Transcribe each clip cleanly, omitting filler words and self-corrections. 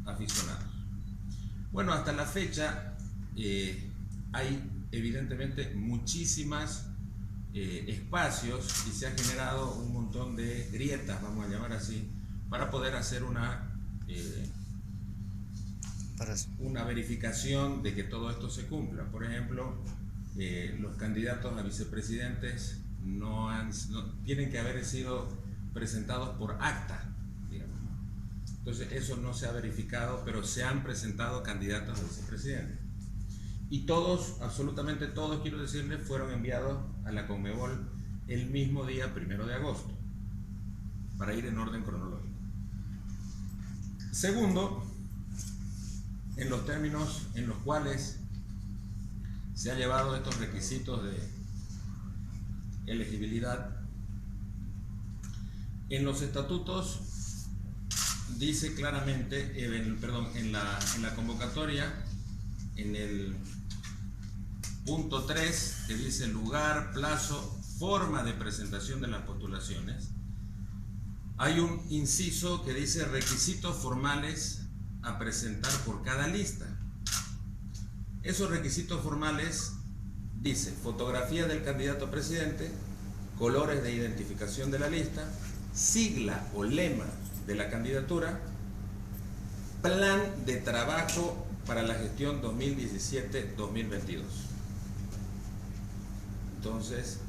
aficionados. Bueno, hasta la fecha hay evidentemente muchísimas espacios y se ha generado un montón de grietas, vamos a llamar así, para poder hacer una verificación de que todo esto se cumpla. Por ejemplo, los candidatos a vicepresidentes no tienen que haber sido presentados por acta, digamos. Entonces eso no se ha verificado, pero se han presentado candidatos a vicepresidente. Y todos, absolutamente todos, quiero decirles, fueron enviados a la Conmebol el mismo día 1 de agosto, para ir en orden cronológico. Segundo, en los términos en los cuales se han llevado estos requisitos de elegibilidad, en los estatutos dice claramente, en la convocatoria, en el punto 3, que dice lugar, plazo, forma de presentación de las postulaciones, hay un inciso que dice requisitos formales a presentar por cada lista. Esos requisitos formales dice fotografía del candidato a presidente, colores de identificación de la lista, sigla o lema de la candidatura, plan de trabajo para la gestión 2017-2022. Entonces,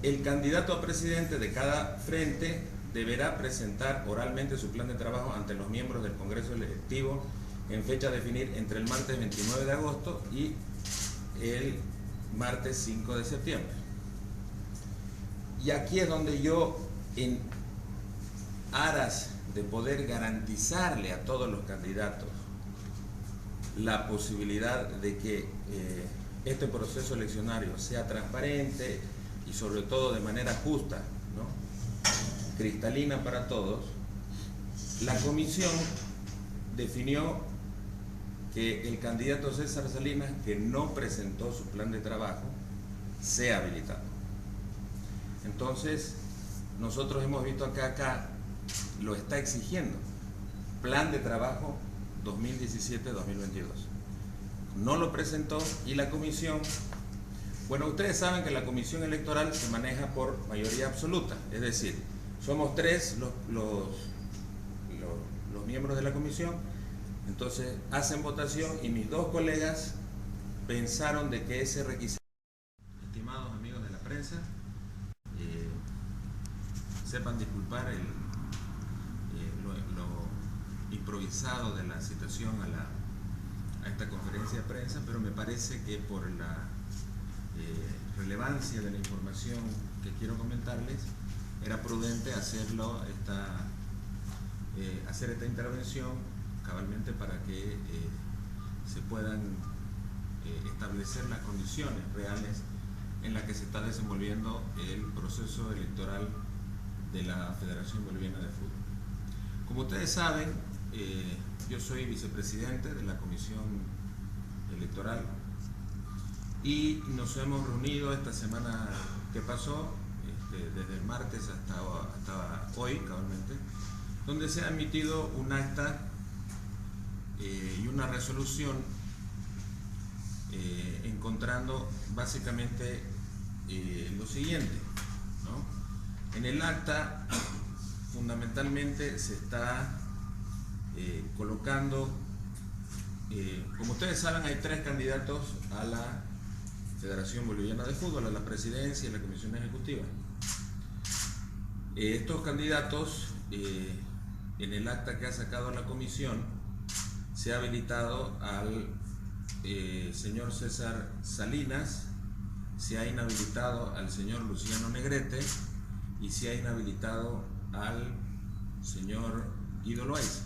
el candidato a presidente de cada frente deberá presentar oralmente su plan de trabajo ante los miembros del Congreso Electivo en fecha a definir entre el martes 29 de agosto y el martes 5 de septiembre. Y aquí es donde yo, en aras de poder garantizarle a todos los candidatos la posibilidad de que este proceso eleccionario sea transparente y sobre todo de manera justa, ¿no?, cristalina para todos, la comisión definió que el candidato César Salinas, que no presentó su plan de trabajo, sea habilitado. Entonces, nosotros hemos visto que acá lo está exigiendo, plan de trabajo 2017-2022. No lo presentó y la comisión, bueno, ustedes saben que la comisión electoral se maneja por mayoría absoluta, es decir, somos 3 los miembros de la comisión. Entonces hacen votación y mis 2 colegas pensaron de que ese requisito, estimados amigos de la prensa, sepan disculpar lo improvisado de la citación a esta conferencia de prensa, pero me parece que por la relevancia de la información que quiero comentarles, era prudente hacer esta intervención cabalmente para que se puedan establecer las condiciones reales en las que se está desenvolviendo el proceso electoral de la Federación Boliviana de Fútbol. Como ustedes saben, yo soy vicepresidente de la Comisión Electoral y nos hemos reunido esta semana que pasó, desde el martes hasta hoy, cabalmente, donde se ha emitido un acta y una resolución encontrando básicamente lo siguiente, ¿no? En el acta fundamentalmente se está colocando, como ustedes saben, hay 3 candidatos a la Federación Boliviana de Fútbol, a la presidencia y a la comisión ejecutiva. Estos candidatos, en el acta que ha sacado la comisión, se ha habilitado al señor César Salinas, se ha inhabilitado al señor Luciano Negrete y se ha inhabilitado al señor Guido Loaiza.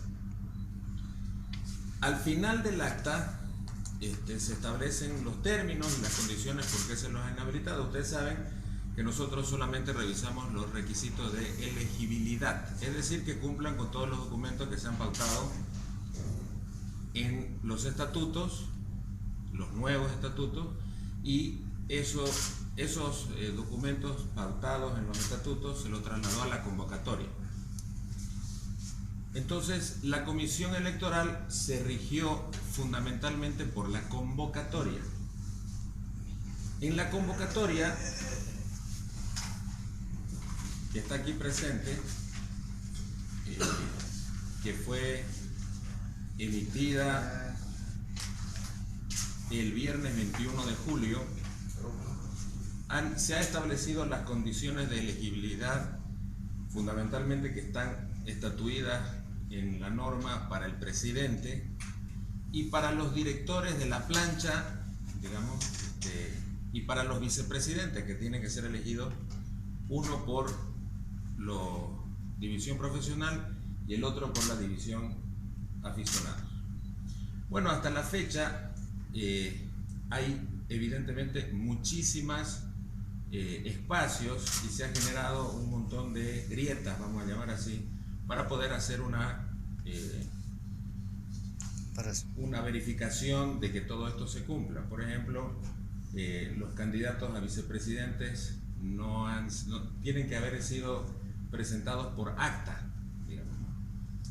Al final del acta se establecen los términos y las condiciones por qué se los han inhabilitado. Ustedes saben que nosotros solamente revisamos los requisitos de elegibilidad, es decir, que cumplan con todos los documentos que se han pautado en los estatutos, los nuevos estatutos, y esos documentos pautados en los estatutos se los trasladó a la convocatoria. Entonces, la comisión electoral se rigió fundamentalmente por la convocatoria. En la convocatoria, que está aquí presente, que fue emitida el viernes 21 de julio, se han establecido las condiciones de elegibilidad, fundamentalmente que están estatuidas en la norma para el presidente y para los directores de la plancha, digamos, y para los vicepresidentes, que tienen que ser elegidos uno por la división profesional y el otro por la división aficionados. Bueno, hasta la fecha hay evidentemente muchísimas espacios y se ha generado un montón de grietas, vamos a llamar así, para poder hacer una verificación de que todo esto se cumpla. Por ejemplo, los candidatos a vicepresidentes no tienen que haber sido presentados por acta, digamos.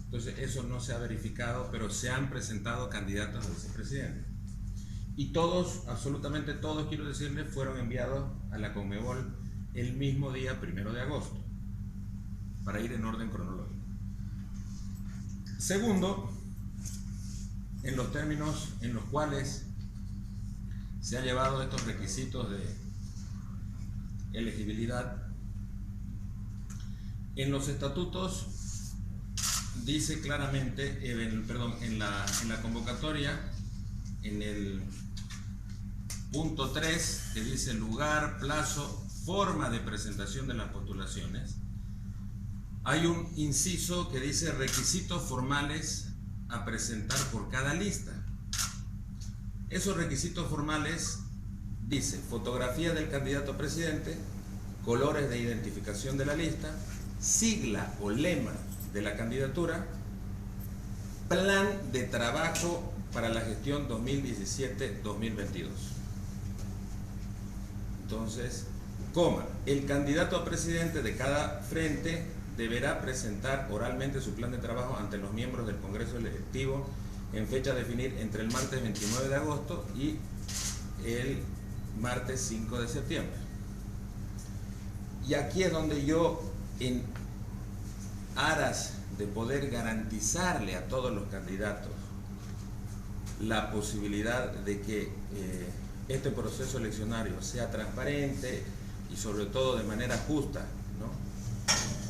Entonces eso no se ha verificado, pero se han presentado candidatos a vicepresidente. Y todos, absolutamente todos, quiero decirles, fueron enviados a la Conmebol el mismo día 1 de agosto, para ir en orden cronológico. Segundo, en los términos en los cuales se han llevado estos requisitos de elegibilidad, en los estatutos dice claramente, en la convocatoria, en el punto 3, que dice lugar, plazo, forma de presentación de las postulaciones, hay un inciso que dice requisitos formales a presentar por cada lista. Esos requisitos formales dice fotografía del candidato a presidente, colores de identificación de la lista, sigla o lema de la candidatura, plan de trabajo para la gestión 2017-2022. Entonces, el candidato a presidente de cada frente deberá presentar oralmente su plan de trabajo ante los miembros del Congreso Electivo en fecha a definir entre el martes 29 de agosto y el martes 5 de septiembre. Y aquí es donde yo, en aras de poder garantizarle a todos los candidatos la posibilidad de que este proceso eleccionario sea transparente y sobre todo de manera justa, ¿no?,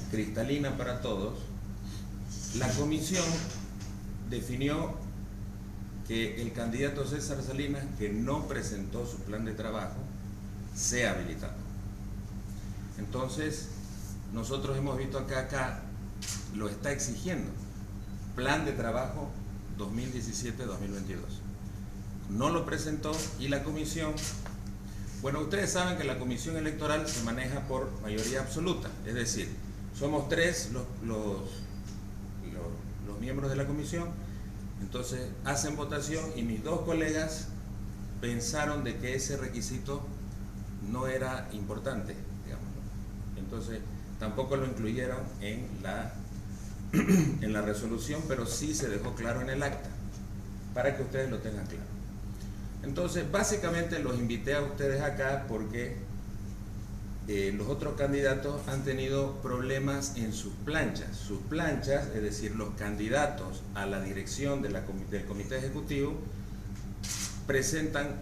cristalina para todos, la comisión definió que el candidato César Salinas, que no presentó su plan de trabajo, sea habilitado. Entonces, nosotros hemos visto acá lo está exigiendo, plan de trabajo 2017-2022. No lo presentó y la comisión, bueno, ustedes saben que la comisión electoral se maneja por mayoría absoluta, es decir, somos 3 los miembros de la comisión. Entonces hacen votación y mis 2 colegas pensaron de que ese requisito no era importante, digamos. Entonces tampoco lo incluyeron en la resolución, pero sí se dejó claro en el acta, para que ustedes lo tengan claro. Entonces básicamente los invité a ustedes acá porque los otros candidatos han tenido problemas en sus planchas. Sus planchas, es decir, los candidatos a la dirección del comité ejecutivo, presentan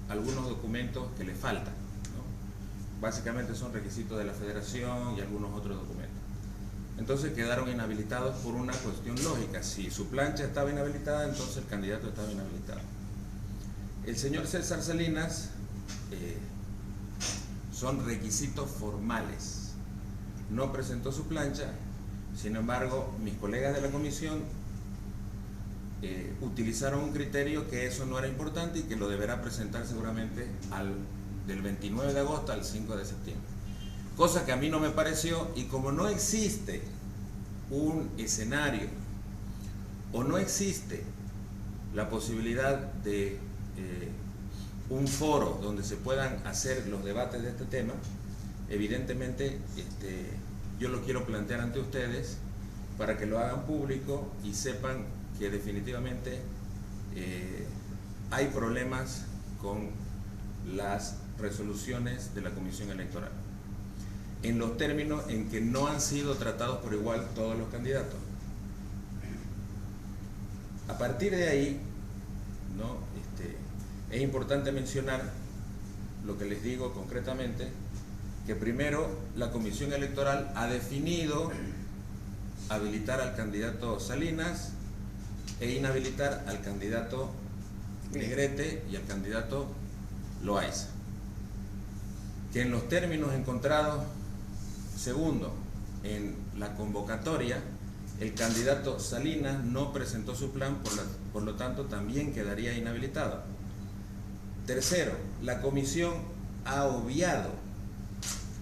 algunos documentos que les faltan, ¿no? Básicamente son requisitos de la federación y algunos otros documentos. Entonces quedaron inhabilitados por una cuestión lógica. Si su plancha estaba inhabilitada, entonces el candidato estaba inhabilitado. El señor César Salinas, son requisitos formales. No presentó su plancha, sin embargo, mis colegas de la comisión utilizaron un criterio que eso no era importante y que lo deberá presentar seguramente del 29 de agosto al 5 de septiembre. Cosa que a mí no me pareció, y como no existe un escenario o no existe la posibilidad de un foro donde se puedan hacer los debates de este tema, evidentemente yo lo quiero plantear ante ustedes para que lo hagan público y sepan que definitivamente hay problemas con las resoluciones de la Comisión Electoral, en los términos en que no han sido tratados por igual todos los candidatos. A partir de ahí, ¿no? Es importante mencionar lo que les digo concretamente, que primero la Comisión Electoral ha definido habilitar al candidato Salinas e inhabilitar al candidato Negrete y al candidato Loaiza, que en los términos encontrados, segundo, en la convocatoria, el candidato Salinas no presentó su plan, por lo tanto también quedaría inhabilitado. Tercero, la comisión ha obviado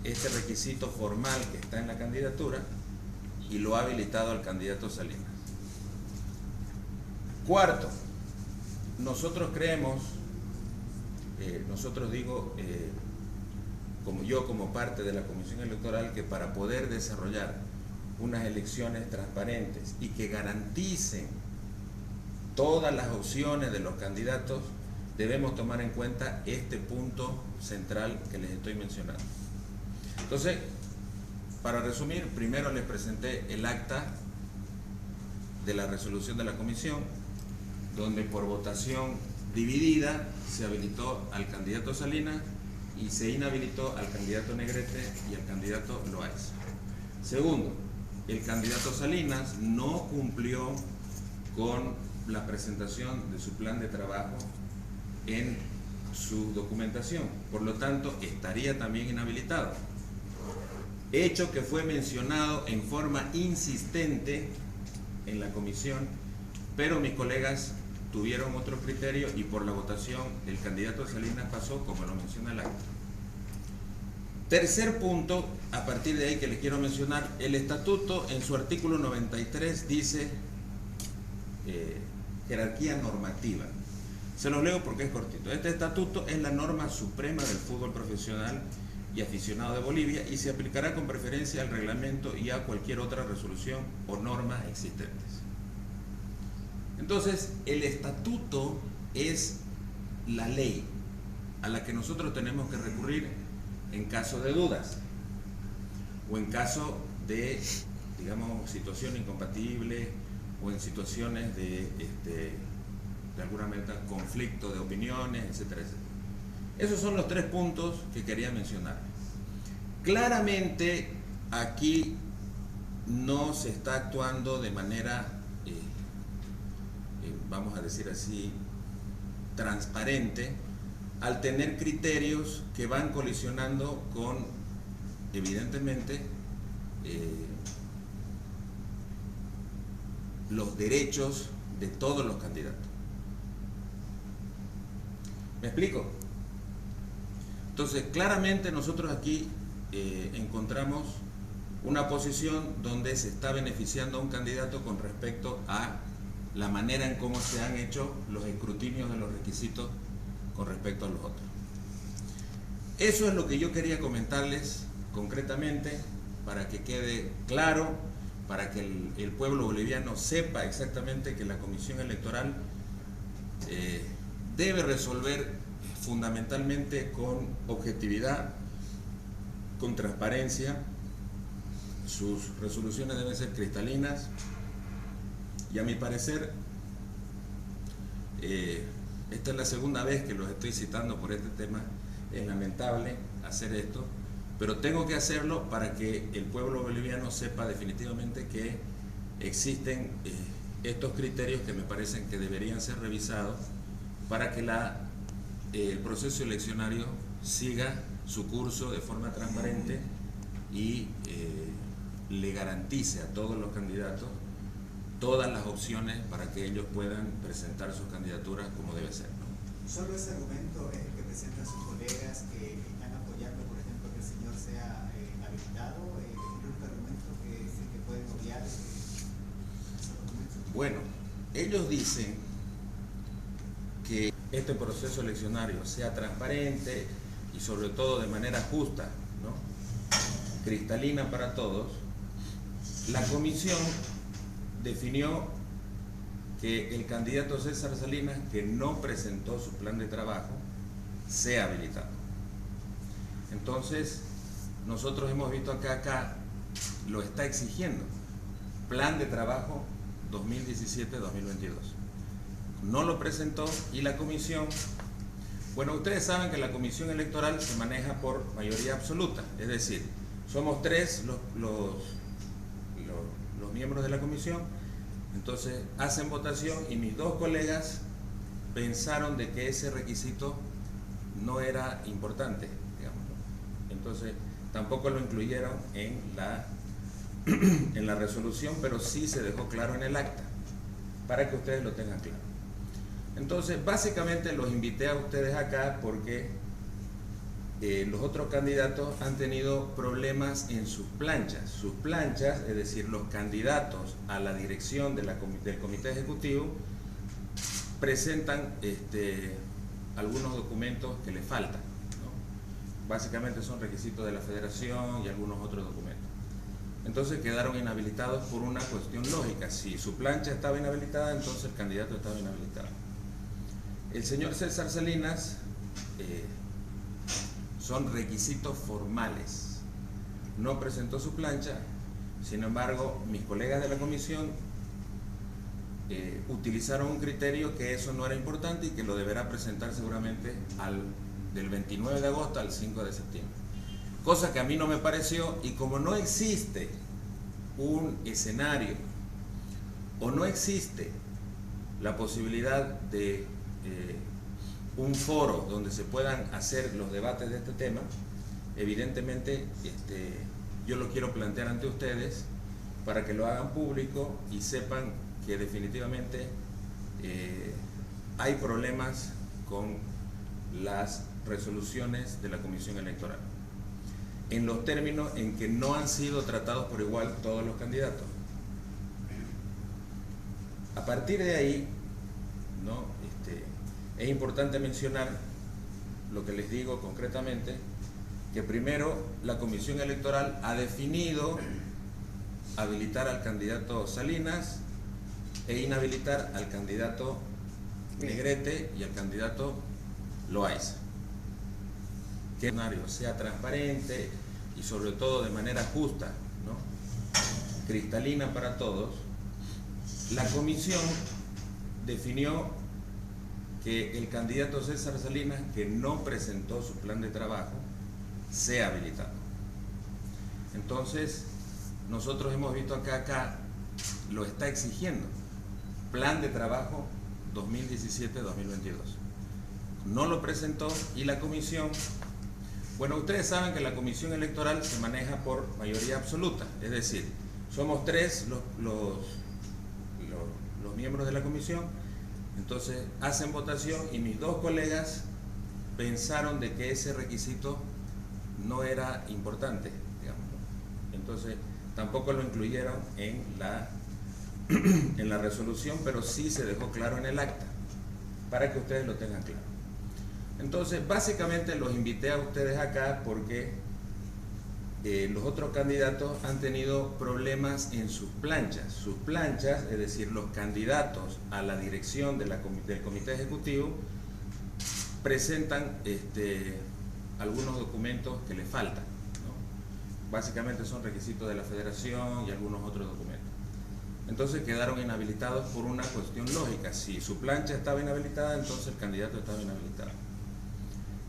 este requisito formal que está en la candidatura y lo ha habilitado al candidato Salinas. Cuarto, nosotros creemos, como parte de la Comisión Electoral, que para poder desarrollar unas elecciones transparentes y que garanticen todas las opciones de los candidatos, debemos tomar en cuenta este punto central que les estoy mencionando. Entonces, para resumir, primero les presenté el acta de la resolución de la comisión, donde por votación dividida se habilitó al candidato Salinas y se inhabilitó al candidato Negrete y al candidato Loaiza. Segundo, el candidato Salinas no cumplió con la presentación de su plan de trabajo en su documentación, por lo tanto estaría también inhabilitado, hecho que fue mencionado en forma insistente en la comisión, pero mis colegas tuvieron otro criterio y por la votación el candidato Salinas pasó, como lo menciona el acta. Tercer punto, a partir de ahí, que les quiero mencionar, el estatuto en su artículo 93 dice jerarquía normativa. Se los leo porque es cortito. Este estatuto es la norma suprema del fútbol profesional y aficionado de Bolivia y se aplicará con preferencia al reglamento y a cualquier otra resolución o normas existentes. Entonces, el estatuto es la ley a la que nosotros tenemos que recurrir en caso de dudas o en caso de, digamos, situación incompatible o en situaciones de alguna manera conflicto de opiniones, etcétera, etcétera. Esos son los tres puntos que quería mencionar. Claramente aquí no se está actuando de manera, vamos a decir así, transparente, al tener criterios que van colisionando con, evidentemente, los derechos de todos los candidatos. ¿Me explico? Entonces, claramente nosotros aquí encontramos una posición donde se está beneficiando a un candidato con respecto a la manera en cómo se han hecho los escrutinios de los requisitos con respecto a los otros. Eso es lo que yo quería comentarles concretamente, para que quede claro, para que el pueblo boliviano sepa exactamente que la Comisión Electoral debe resolver fundamentalmente con objetividad, con transparencia. Sus resoluciones deben ser cristalinas y, a mi parecer, esta es la segunda vez que los estoy citando por este tema. Es lamentable hacer esto, pero tengo que hacerlo para que el pueblo boliviano sepa definitivamente que existen estos criterios que me parecen que deberían ser revisados para que el proceso eleccionario siga su curso de forma transparente y le garantice a todos los candidatos todas las opciones para que ellos puedan presentar sus candidaturas como debe ser, ¿no? ¿Solo ese argumento es el que presentan sus colegas que están apoyando, por ejemplo, que el señor sea habilitado? ¿Es el único argumento que pueden obviar esos argumentos? Bueno, ellos dicen que este proceso eleccionario sea transparente y sobre todo de manera justa, ¿no? Cristalina para todos. La comisión definió que el candidato César Salinas, que no presentó su plan de trabajo, sea habilitado. Entonces, nosotros hemos visto que acá lo está exigiendo, plan de trabajo 2017-2022. No lo presentó y la comisión, bueno, ustedes saben que la comisión electoral se maneja por mayoría absoluta, es decir, somos 3 los miembros de la comisión. Entonces hacen votación y mis 2 colegas pensaron de que ese requisito no era importante, digamos. Entonces tampoco lo incluyeron en la resolución, pero sí se dejó claro en el acta, para que ustedes lo tengan claro. Entonces básicamente los invité a ustedes acá porque los otros candidatos han tenido problemas en sus planchas, es decir, los candidatos a la dirección del comité ejecutivo presentan algunos documentos que les faltan, ¿no? Básicamente son requisitos de la federación y algunos otros documentos. Entonces quedaron inhabilitados por una cuestión lógica. Si su plancha estaba inhabilitada, entonces el candidato estaba inhabilitado. El señor César Salinas son requisitos formales. No presentó su plancha, sin embargo, mis colegas de la comisión utilizaron un criterio que eso no era importante y que lo deberá presentar seguramente del 29 de agosto al 5 de septiembre. Cosa que a mí no me pareció, y como no existe un escenario o no existe la posibilidad de un foro donde se puedan hacer los debates de este tema, evidentemente yo lo quiero plantear ante ustedes para que lo hagan público y sepan que definitivamente hay problemas con las resoluciones de la Comisión Electoral, en los términos en que no han sido tratados por igual todos los candidatos. A partir de ahí, ¿no? Es importante mencionar lo que les digo concretamente, que primero la Comisión Electoral ha definido habilitar al candidato Salinas e inhabilitar al candidato Negrete y al candidato Loaiza. Que el escenario sea transparente y sobre todo de manera justa, ¿no? Cristalina para todos. La comisión definió que el candidato César Salinas, que no presentó su plan de trabajo, sea habilitado. Entonces, nosotros hemos visto acá lo está exigiendo, plan de trabajo 2017-2022. No lo presentó y la comisión, bueno, ustedes saben que la comisión electoral se maneja por mayoría absoluta, es decir, somos 3 los miembros de la comisión. Entonces hacen votación y mis 2 colegas pensaron de que ese requisito no era importante, digamos. Entonces tampoco lo incluyeron en la resolución, pero sí se dejó claro en el acta, para que ustedes lo tengan claro. Entonces básicamente los invité a ustedes acá porque los otros candidatos han tenido problemas en sus planchas, es decir, los candidatos a la dirección del comité ejecutivo presentan algunos documentos que les faltan, ¿no? Básicamente son requisitos de la federación y algunos otros documentos. Entonces quedaron inhabilitados por una cuestión lógica. Si su plancha estaba inhabilitada, entonces el candidato estaba inhabilitado.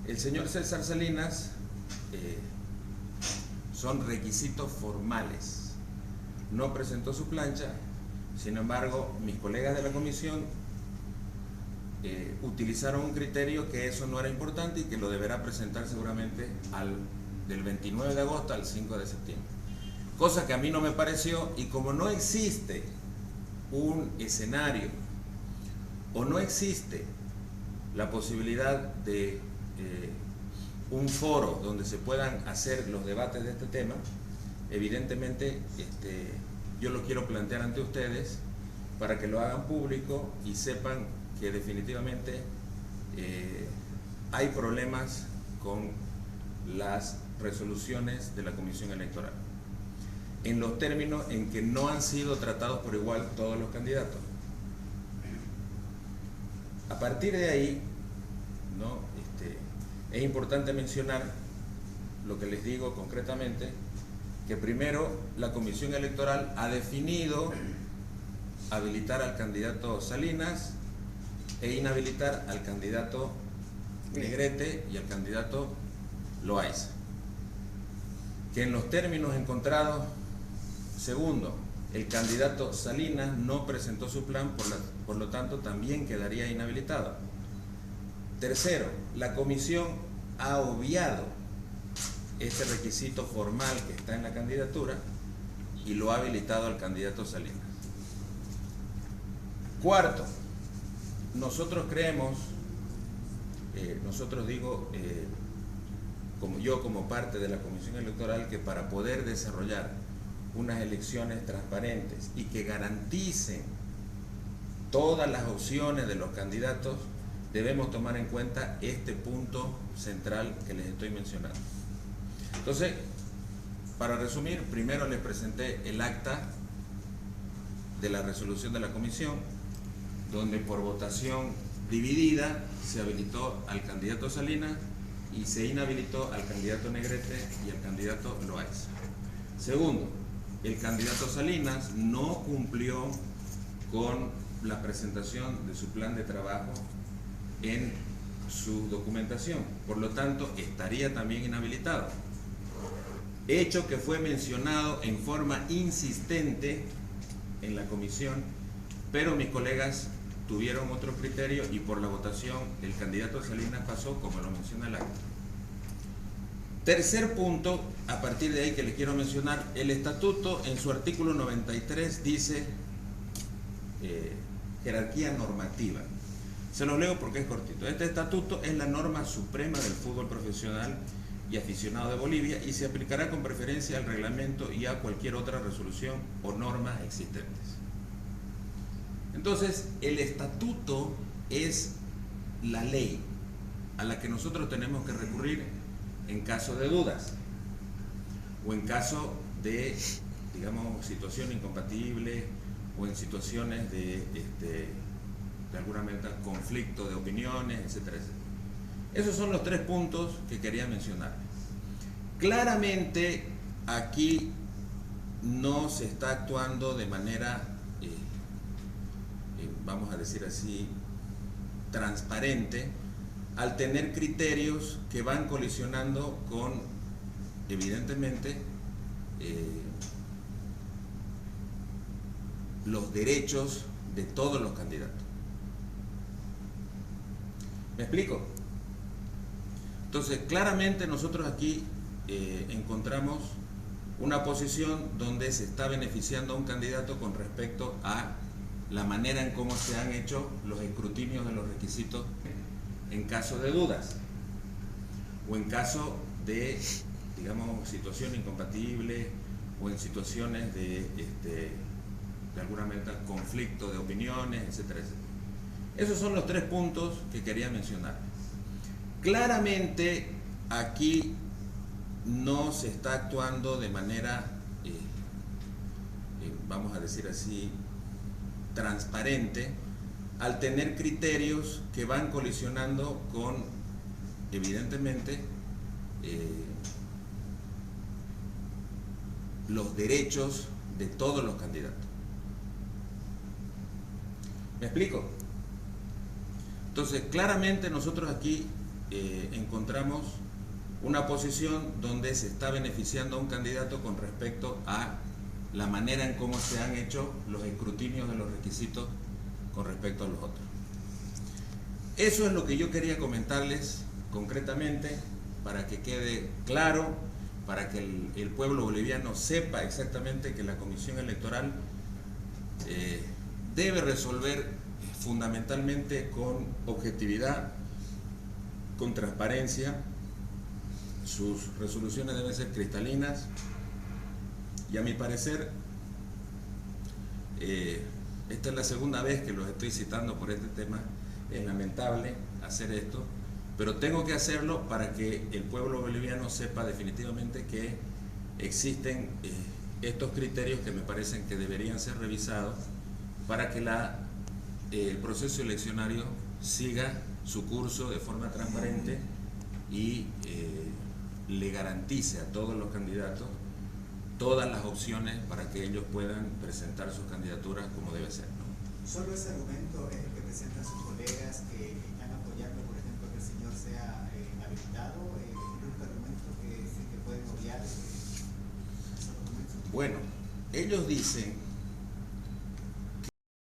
El señor César Salinas son requisitos formales. No presentó su plancha, sin embargo, mis colegas de la comisión utilizaron un criterio que eso no era importante y que lo deberá presentar seguramente del 29 de agosto al 5 de septiembre. Cosa que a mí no me pareció, y como no existe un escenario o no existe la posibilidad de un foro donde se puedan hacer los debates de este tema, evidentemente yo lo quiero plantear ante ustedes para que lo hagan público y sepan que definitivamente hay problemas con las resoluciones de la Comisión Electoral, en los términos en que no han sido tratados por igual todos los candidatos. A partir de ahí, ¿no? Es importante mencionar lo que les digo concretamente, que primero la Comisión Electoral ha definido habilitar al candidato Salinas e inhabilitar al candidato Negrete y al candidato Loaiza. Que en los términos encontrados, segundo, el candidato Salinas no presentó su plan, por lo tanto también quedaría inhabilitado. Tercero, la comisión ha obviado este requisito formal que está en la candidatura y lo ha habilitado al candidato Salinas. Cuarto, nosotros creemos, como parte de la Comisión Electoral, que para poder desarrollar unas elecciones transparentes y que garanticen todas las opciones de los candidatos, debemos tomar en cuenta este punto central que les estoy mencionando. Entonces, para resumir, primero les presenté el acta de la resolución de la comisión, donde por votación dividida se habilitó al candidato Salinas y se inhabilitó al candidato Negrete y al candidato Loaiza. Segundo, el candidato Salinas no cumplió con la presentación de su plan de trabajo en su documentación, por lo tanto estaría también inhabilitado. Hecho que fue mencionado en forma insistente en la comisión, pero mis colegas tuvieron otro criterio y por la votación el candidato Salinas pasó como lo menciona el acta. Tercer punto, a partir de ahí que les quiero mencionar, el estatuto en su artículo 93 dice jerarquía normativa. Se los leo porque es cortito. Este estatuto es la norma suprema del fútbol profesional y aficionado de Bolivia y se aplicará con preferencia al reglamento y a cualquier otra resolución o normas existentes. Entonces, el estatuto es la ley a la que nosotros tenemos que recurrir en caso de dudas o en caso de, digamos, situación incompatible o en situaciones de alguna manera conflicto de opiniones, etcétera, etcétera. Esos son los tres puntos que quería mencionar. Claramente aquí no se está actuando de manera, vamos a decir así, transparente, al tener criterios que van colisionando con, evidentemente, los derechos de todos los candidatos. ¿Me explico? Entonces, claramente nosotros aquí encontramos una posición donde se está beneficiando a un candidato con respecto a la manera en cómo se han hecho los escrutinios de los requisitos en caso de dudas o en caso de, digamos, situación incompatible o en situaciones de alguna manera conflicto de opiniones, etcétera, etcétera. Esos son los tres puntos que quería mencionar. Claramente aquí no se está actuando de manera, vamos a decir así, transparente, al tener criterios que van colisionando con, evidentemente, los derechos de todos los candidatos. ¿Me explico? Entonces, claramente nosotros aquí encontramos una posición donde se está beneficiando a un candidato con respecto a la manera en cómo se han hecho los escrutinios de los requisitos con respecto a los otros. Eso es lo que yo quería comentarles concretamente para que quede claro, para que el pueblo boliviano sepa exactamente que la Comisión Electoral debe resolver fundamentalmente con objetividad, con transparencia. Sus resoluciones deben ser cristalinas y a mi parecer esta es la segunda vez que los estoy citando por este tema. Es lamentable hacer esto, pero tengo que hacerlo para que el pueblo boliviano sepa definitivamente que existen estos criterios que me parecen que deberían ser revisados para que el proceso eleccionario siga su curso de forma transparente y le garantice a todos los candidatos todas las opciones para que ellos puedan presentar sus candidaturas como debe ser, ¿no? ¿Solo ese argumento es el que presentan sus colegas que están apoyando, por ejemplo, que el señor sea habilitado? ¿Es el único argumento que pueden obviar esos argumentos? Bueno, ellos dicen